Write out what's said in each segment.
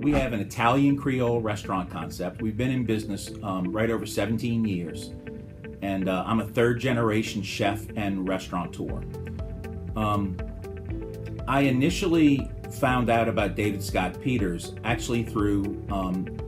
we have an Italian Creole restaurant concept. We've been in business right over 17 years. And I'm a third generation chef and restaurateur. I initially found out about David Scott Peters actually through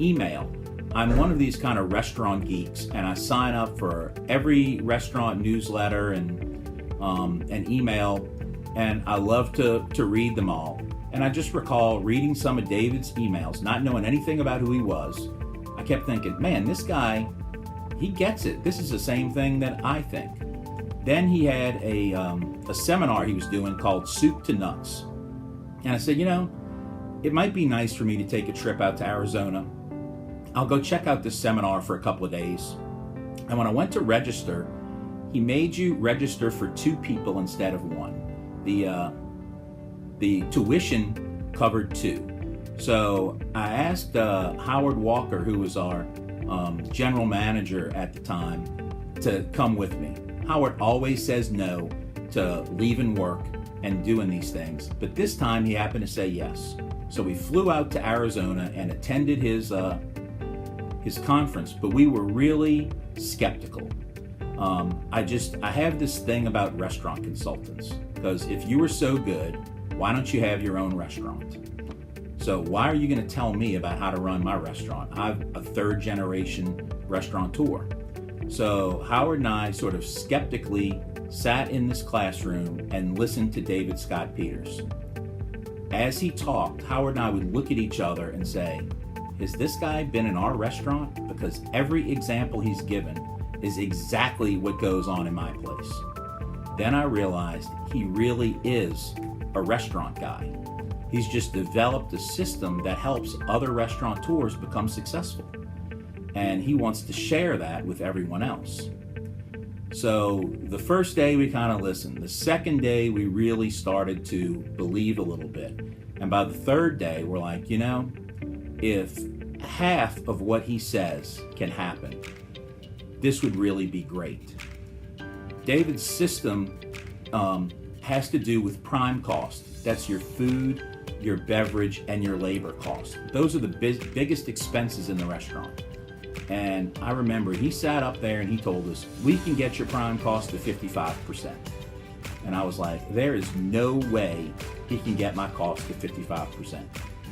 email. I'm one of these kind of restaurant geeks, and I sign up for every restaurant newsletter and email, and I love to read them all. And I just recall reading some of David's emails, not knowing anything about who he was. I kept thinking, man, this guy, he gets it. This is the same thing that I think. Then he had a seminar he was doing called Soup to Nuts. And I said, you know, it might be nice for me to take a trip out to Arizona. I'll go check out this seminar for a couple of days. And when I went to register, he made you register for 2 people instead of 1. The tuition covered 2. So I asked Howard Walker, who was our general manager at the time, to come with me. Howard always says no to leaving work and doing these things, but this time he happened to say yes. So we flew out to Arizona and attended his conference, but we were really skeptical. I have this thing about restaurant consultants, because if you were so good, why don't you have your own restaurant? So why are you going to tell me about how to run my restaurant? I'm a third generation restaurateur. So Howard and I sort of skeptically sat in this classroom and listened to David Scott Peters. As he talked, Howard and I would look at each other and say, has this guy been in our restaurant? Because every example he's given is exactly what goes on in my place. Then I realized he really is a restaurant guy. He's just developed a system that helps other restaurateurs become successful. And he wants to share that with everyone else. So the first day we kind of listened. The second day we really started to believe a little bit. And by the third day we're like, you know, if half of what he says can happen, this would really be great. David's system has to do with prime cost. That's your food, your beverage, and your labor cost. Those are the biggest expenses in the restaurant. And I remember he sat up there and he told us, we can get your prime cost to 55%. And I was like, there is no way he can get my cost to 55%.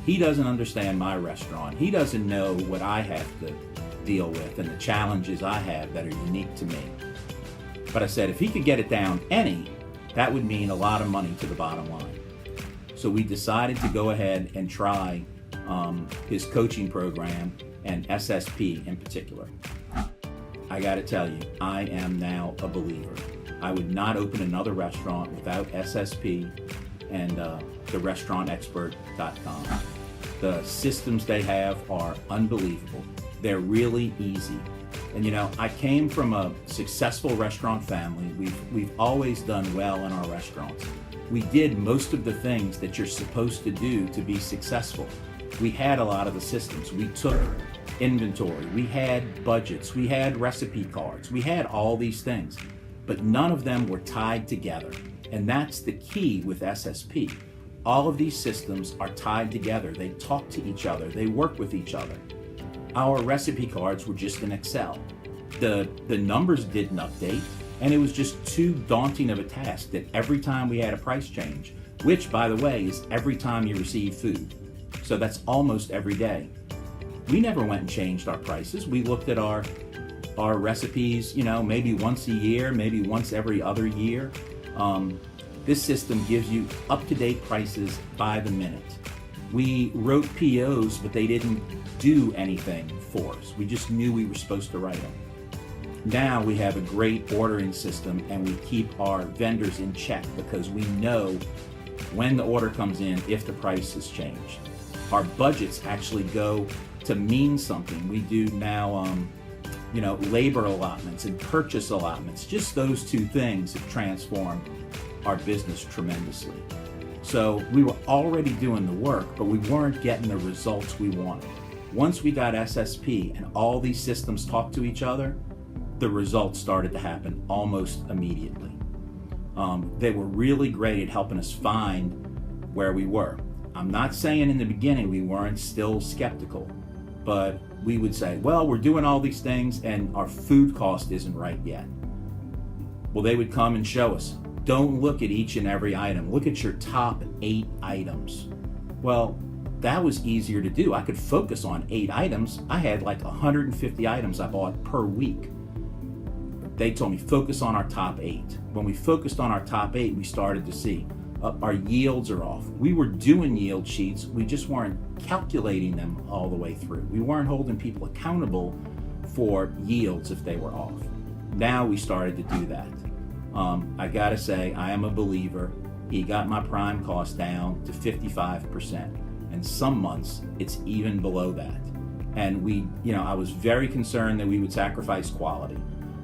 He doesn't understand my restaurant. He doesn't know what I have to deal with and the challenges I have that are unique to me. But I said, if he could get it down any, that would mean a lot of money to the bottom line. So we decided to go ahead and try his coaching program, and SSP in particular. I got to tell you, I am now a believer. I would not open another restaurant without SSP and therestaurantexpert.com. The systems they have are unbelievable. They're really easy. And you know, I came from a successful restaurant family. We've always done well in our restaurants. We did most of the things that you're supposed to do to be successful. We had a lot of the systems. We took inventory, we had budgets, we had recipe cards, we had all these things, but none of them were tied together. And that's the key with SSP. All of these systems are tied together. They talk to each other, they work with each other. Our recipe cards were just in Excel. The numbers didn't update, and it was just too daunting of a task that every time we had a price change, which by the way is every time you receive food. So that's almost every day. We never went and changed our prices. We looked at our recipes, you know, maybe once a year, maybe once every other year. This system gives you up-to-date prices by the minute. We wrote POs, but they didn't do anything for us. We just knew we were supposed to write them. Now we have a great ordering system, and we keep our vendors in check because we know when the order comes in if the price has changed. Our budgets actually go to mean something. We do now, labor allotments and purchase allotments. Just those two things have transformed our business tremendously. So we were already doing the work, but we weren't getting the results we wanted. Once we got SSP and all these systems talked to each other, the results started to happen almost immediately. They were really great at helping us find where we were. I'm not saying in the beginning we weren't still skeptical, but we would say, well, we're doing all these things and our food cost isn't right yet. Well, they would come and show us, don't look at each and every item. Look at your top 8 items. Well, that was easier to do. I could focus on 8 items. I had like 150 items I bought per week. They told me focus on our top 8. When we focused on our top 8, we started to see our yields are off. We were doing yield sheets, we just weren't calculating them all the way through. We weren't holding people accountable for yields if they were off. Now we started to do that. I gotta say, I am a believer. He got my prime cost down to 55%. And some months it's even below that. And I was very concerned that we would sacrifice quality.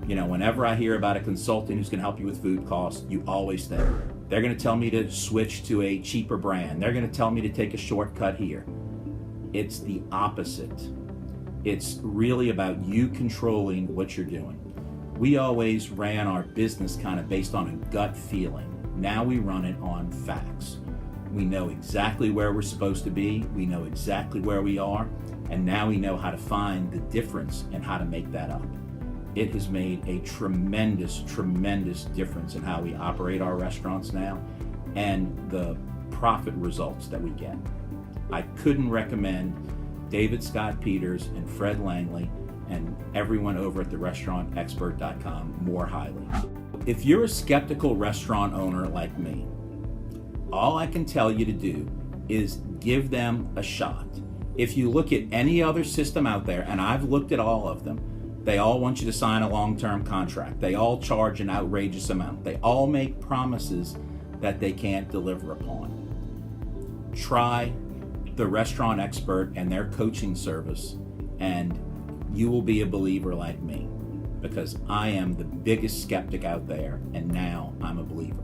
Whenever I hear about a consultant who's gonna help you with food costs, you always think, they're gonna tell me to switch to a cheaper brand. They're gonna tell me to take a shortcut here. It's the opposite. It's really about you controlling what you're doing. We always ran our business kind of based on a gut feeling. Now we run it on facts. We know exactly where we're supposed to be. We know exactly where we are. And now we know how to find the difference and how to make that up. It has made a tremendous, tremendous difference in how we operate our restaurants now and the profit results that we get. I couldn't recommend David Scott Peters and Fred Langley and everyone over at therestaurantexpert.com more highly. If you're a skeptical restaurant owner like me, all I can tell you to do is give them a shot. If you look at any other system out there, and I've looked at all of them, they all want you to sign a long-term contract. They all charge an outrageous amount. They all make promises that they can't deliver upon. Try the Restaurant Expert and their coaching service, and you will be a believer like me, because I am the biggest skeptic out there, and now I'm a believer.